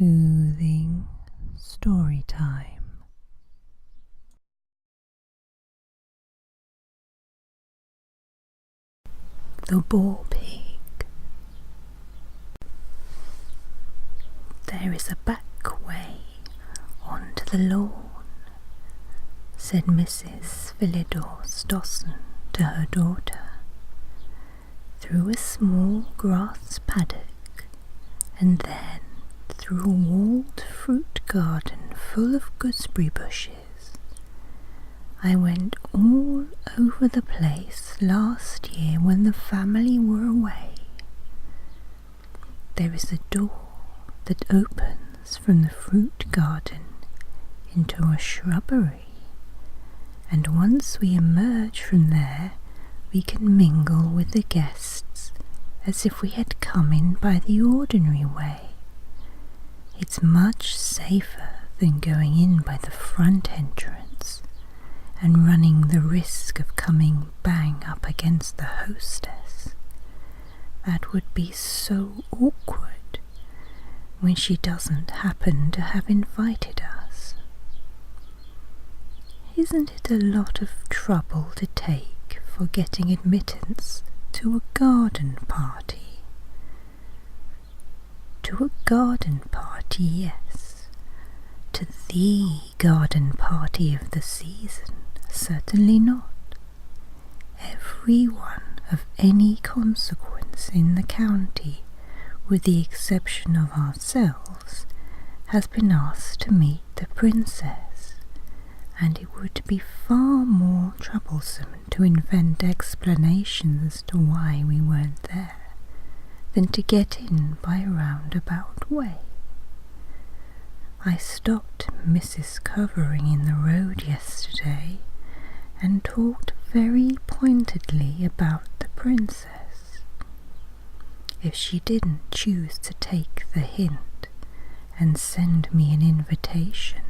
soothing story time. The Boar Pig. There is a back way onto the lawn, said Mrs. Philidor Stossen to her daughter, through a small grass paddock, and then through a walled fruit garden full of gooseberry bushes. I went all over the place last year when the family were away. There is a door that opens from the fruit garden into a shrubbery, and once we emerge from there, we can mingle with the guests as if we had come in by the ordinary way. It's much safer than going in by the front entrance and running the risk of coming bang up against the hostess. That would be so awkward when she doesn't happen to have invited us. Isn't it a lot of trouble to take for getting admittance to a garden party? To a garden party, yes. To the garden party of the season, certainly not. Everyone of any consequence in the county, with the exception of ourselves, has been asked to meet the princess, and it would be far more troublesome to invent explanations to why we weren't there than to get in by a roundabout way. I stopped Mrs. Covering in the road yesterday and talked very pointedly about the princess. If she didn't choose to take the hint and send me an invitation,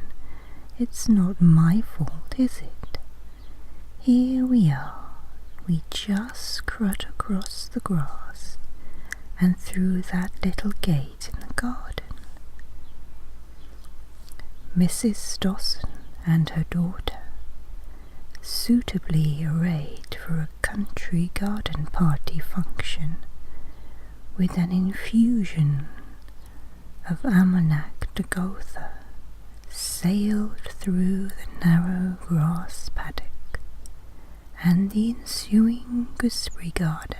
it's not my fault, is it? Here we are. We just cut across the grass and through that little gate in the garden. Mrs. Stossen and her daughter, suitably arrayed for a country garden party function, with an infusion of Almanac de Gotha, sailed through the narrow grass paddock and the ensuing gooseberry garden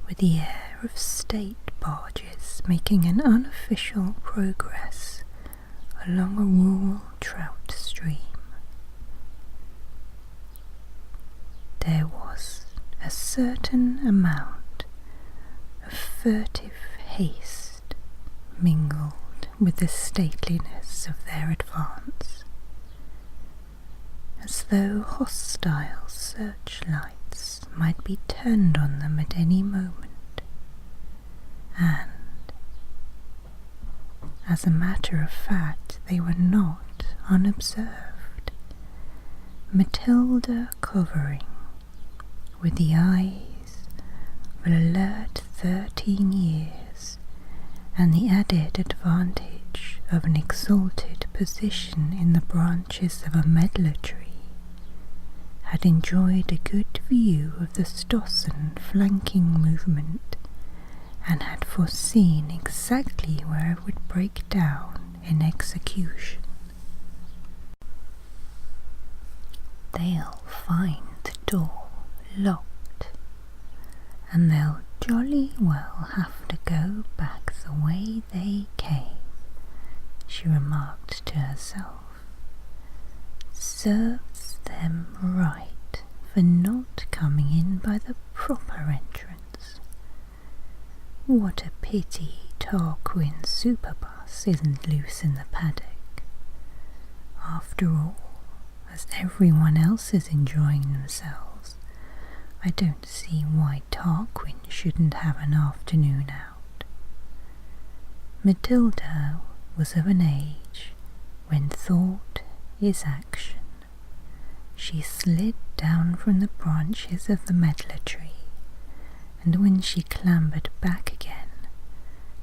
with the air of state barges making an unofficial progress along a rural trout stream. There was a certain amount of furtive haste mingled with the stateliness of their advance, as though hostile searchlights might be turned on them at any moment, and, as a matter of fact, they were not unobserved. Matilda Covering, with the eyes of an alert 13 years, and the added advantage of an exalted position in the branches of a medlar tree, had enjoyed a good view of the Stossen flanking movement, and had foreseen exactly where it would break down in execution. They'll find the door locked, and they'll jolly well have to go back the way they came, she remarked to herself. Serves them right for not coming in by the proper entrance. What a pity Tarquin's superbus isn't loose in the paddock. After all, as everyone else is enjoying themselves, I don't see why Tarquin shouldn't have an afternoon out. Matilda was of an age when thought is action. She slid down from the branches of the medlar tree, and when she clambered back again,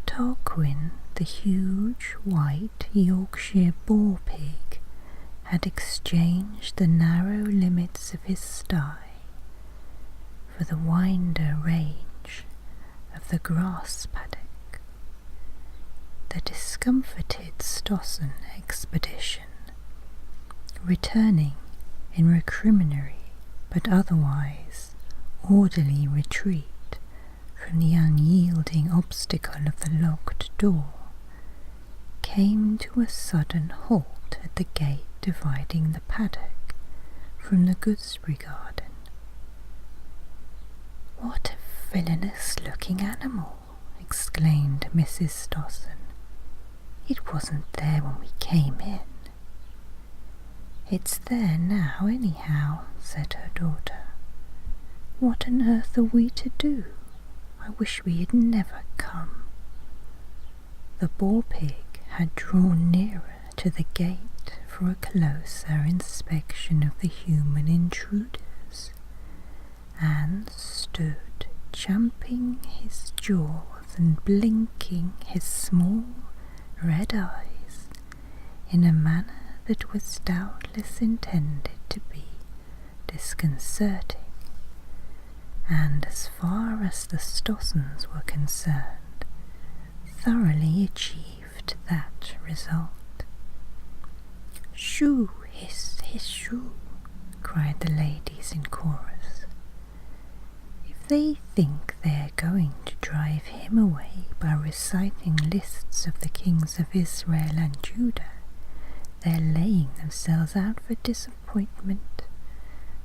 Tarquin, the huge white Yorkshire boar pig had exchanged the narrow limits of his sty for the wider range of the grass paddock. The discomfited Stossen expedition, returning in recriminatory but otherwise orderly retreat from the unyielding obstacle of the locked door, came to a sudden halt at the gate dividing the paddock from the gooseberry garden. "What a villainous-looking animal!" exclaimed Mrs. Stossen. "It wasn't there when we came in." "It's there now, anyhow," said her daughter. "What on earth are we to do? I wish we had never come." The boar pig had drawn nearer to the gate for a closer inspection of the human intruders, and stood champing his jaws and blinking his small red eyes in a manner that was doubtless intended to be disconcerting, and as far as the Stossens were concerned, thoroughly achieved that result. "Shoo, hiss, hiss, shoo," cried the ladies in chorus. "If they think they're going to drive him away by reciting lists of the kings of Israel and Judah, they're laying themselves out for disappointment,"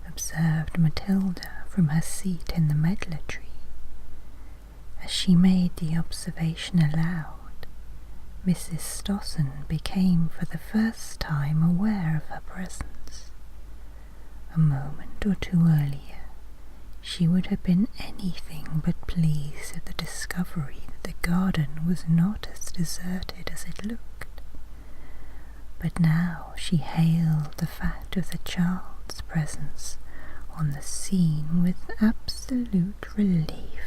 observed Matilda from her seat in the medlar tree. As she made the observation aloud, Mrs. Stossen became for the first time aware of her presence. A moment or two earlier, she would have been anything but pleased at the discovery that the garden was not as deserted as it looked. But now she hailed the fact of the child's presence on the scene with absolute relief.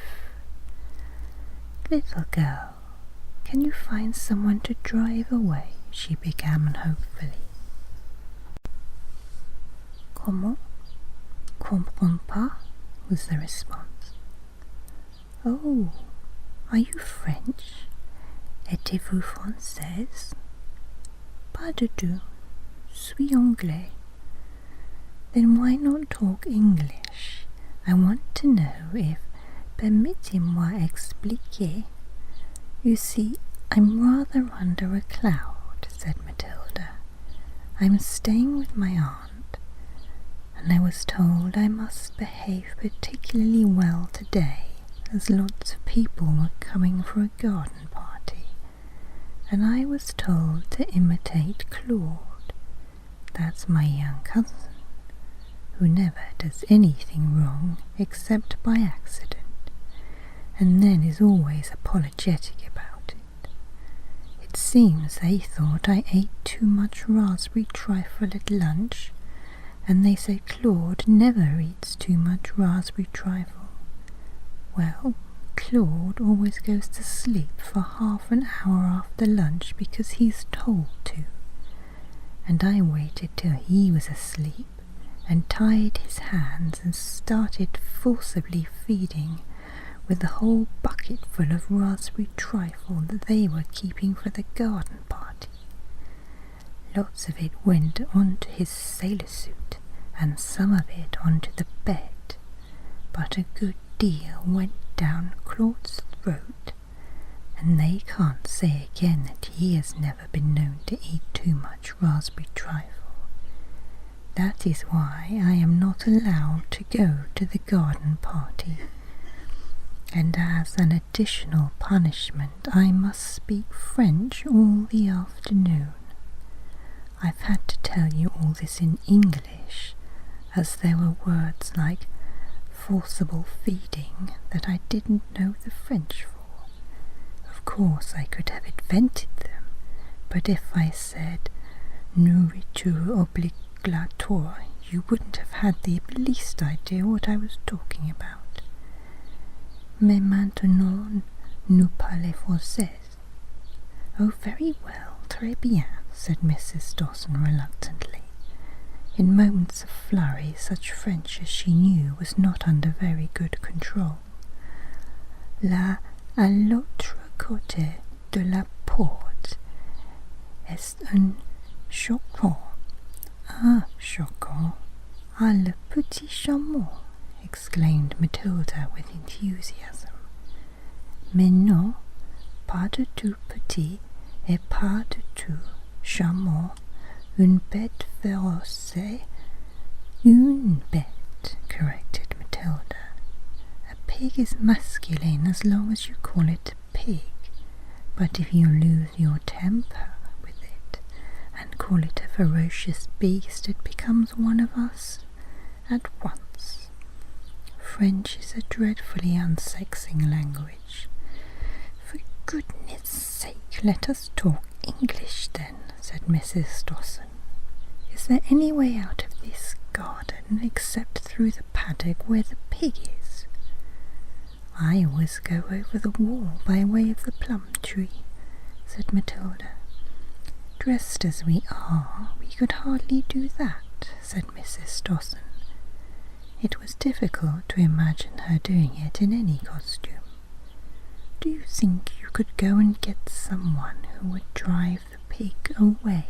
"Little girl, can you find someone to drive away?" she began hopefully. "Comment? Comprends pas?" was the response. "Oh, are you French? Êtes-vous française?" "Pas du tout. Suis anglais." "Then why not talk English? I want to know if... Permettez-moi expliquer. You see, I'm rather under a cloud," said Matilda. "I'm staying with my aunt, and I was told I must behave particularly well today, as lots of people were coming for a garden party, and I was told to imitate Claude. That's my young cousin, who never does anything wrong except by accident, and then is always apologetic about it. It seems they thought I ate too much raspberry trifle at lunch, and they say Claude never eats too much raspberry trifle. Well, Claude always goes to sleep for half an hour after lunch because he's told to, and I waited till he was asleep and tied his hands and started forcibly feeding with the whole bucket full of raspberry trifle that they were keeping for the garden party. Lots of it went onto his sailor suit, and some of it onto the bed, but a good deal went down Claude's throat, and they can't say again that he has never been known to eat too much raspberry trifle. That is why I am not allowed to go to the garden party, and as an additional punishment I must speak French all the afternoon. I've had to tell you all this in English, as there were words like forcible feeding that I didn't know the French for. Of course I could have invented them, but if I said nourriture obligatoire, you wouldn't have had the least idea what I was talking about. Mais maintenant nous parlons français. Oh, very well, très bien, said Mrs. Dawson reluctantly. In moments of flurry, such French as she knew was not under very good control. Là, à l'autre côté de la porte, est un chocolat. Un chocolat. Ah, le petit chameau, exclaimed Matilda with enthusiasm. Mais non, pas du tout petit et pas du tout chameau. Une bête féroce. Une bête, corrected Matilda. A pig is masculine as long as you call it a pig, but if you lose your temper with it and call it a ferocious beast, it becomes one of us at once. French is a dreadfully unsexing language. For goodness sake, let us talk English then, said Mrs. Dawson. Is there any way out of this garden except through the paddock where the pig is? I always go over the wall by way of the plum tree, said Matilda. Dressed as we are, we could hardly do that, said Mrs. Dawson. It was difficult to imagine her doing it in any costume. Do you think you could go and get someone who would drive the pig away?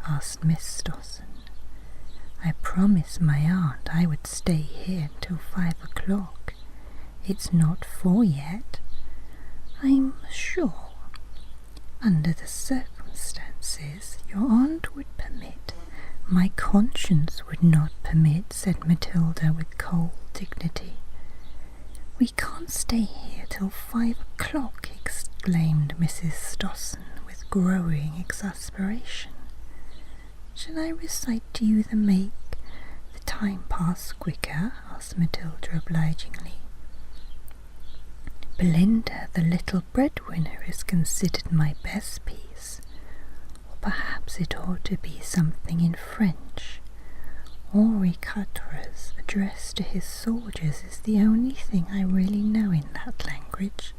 Asked Miss Dawson. I promised my aunt I would stay here until 5 o'clock. It's not 4 yet. I'm sure, under the circumstances, your aunt would permit. My conscience would not permit, said Matilda with cold dignity. We can't stay here till 5 o'clock, exclaimed Mrs. Dawson with growing exasperation. Shall I recite to you the make the time pass quicker? Asked Matilda obligingly. Belinda, the little breadwinner, is considered my best piece, or perhaps it ought to be something in French. Henri IV's address to his soldiers is the only thing I really know in that language.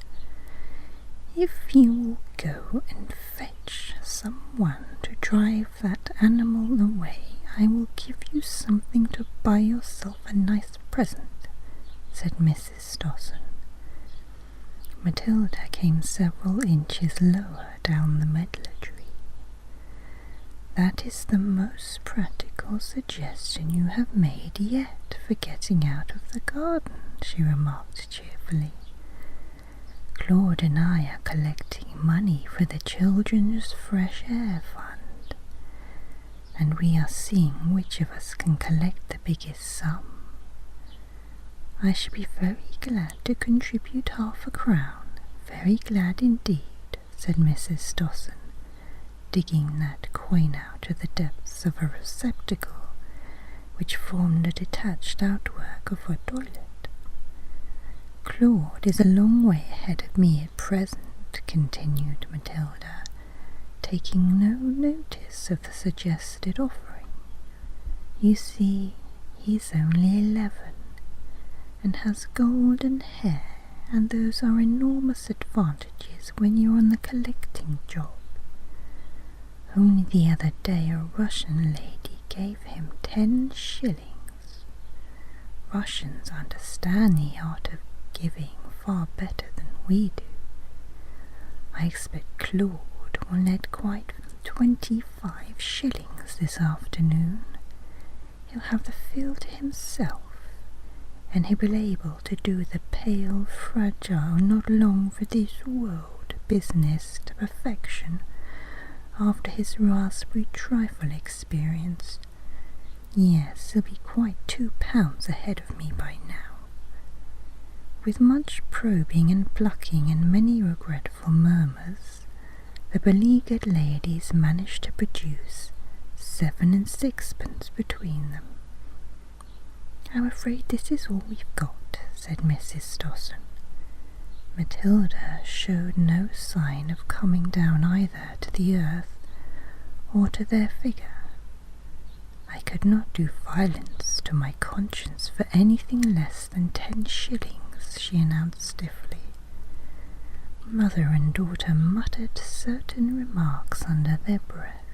If you will go and fetch someone to drive that animal away, I will give you something to buy yourself a nice present, said Mrs. Dawson. Matilda came several inches lower down the medlar tree. That is the most practical suggestion you have made yet for getting out of the garden, she remarked cheerfully. Claude and I are collecting money for the Children's Fresh Air Fund, and we are seeing which of us can collect the biggest sum. I should be very glad to contribute half a crown, very glad indeed, said Mrs. Dawson, digging that coin out of the depths of a receptacle which formed a detached outwork of her toilet. Claude is a long way ahead of me at present, continued Matilda, taking no notice of the suggested offering. You see, he's only 11, and has golden hair, and those are enormous advantages when you're on the collecting job. Only the other day a Russian lady gave him 10 shillings. Russians understand the art of giving far better than we do. I expect Claude will net quite 25 shillings this afternoon. He'll have the field to himself, and he'll be able to do the pale, fragile, not long for this world business to perfection after his raspberry trifle experience. Yes, he'll be quite 2 pounds ahead of me by now. With much probing and plucking and many regretful murmurs, the beleaguered ladies managed to produce 7 and 6pence between them. I'm afraid this is all we've got, said Mrs. Dawson. Matilda showed no sign of coming down either to the earth or to their figure. I could not do violence to my conscience for anything less than 10 shillings, she announced stiffly. Mother and daughter muttered certain remarks under their breath,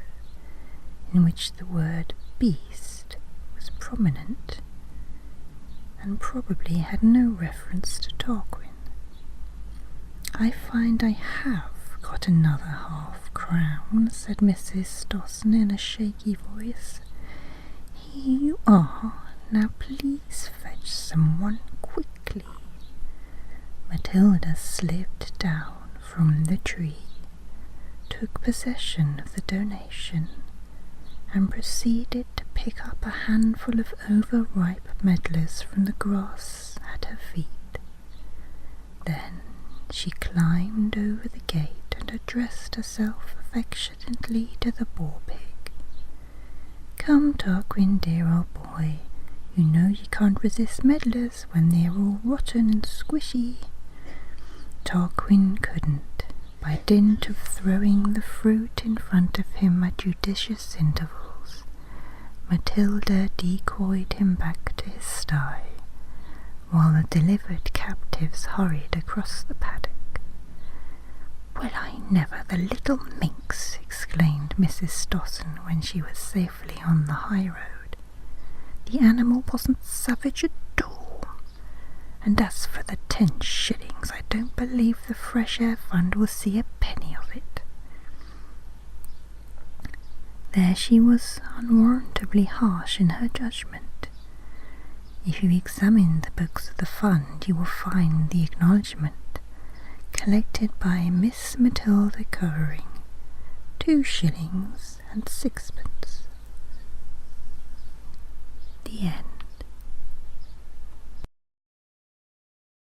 in which the word beast was prominent, and probably had no reference to Tarquin. "I find I have got another half-crown," said Mrs. Stossen in a shaky voice. "Here you are. Now please fetch someone quickly." Matilda slipped down from the tree, took possession of the donation, and proceeded to pick up a handful of overripe medlars from the grass at her feet. Then she climbed over the gate and addressed herself affectionately to the boar-pig. "Come, Tarquin, dear old boy, you know you can't resist medlars when they're all rotten and squishy." Tarquin couldn't. By dint of throwing the fruit in front of him at judicious intervals, Matilda decoyed him back to his sty, while the delivered captives hurried across the paddock. "Well, I never, the little minx!" exclaimed Mrs. Stossen when she was safely on the high road. "The animal wasn't savage at all. And as for the 10 shillings, I don't believe the Fresh Air Fund will see a penny of it." There she was unwarrantably harsh in her judgment. If you examine the books of the fund, you will find the acknowledgment, collected by Miss Matilda Covering, 2 shillings and 6pence. The end.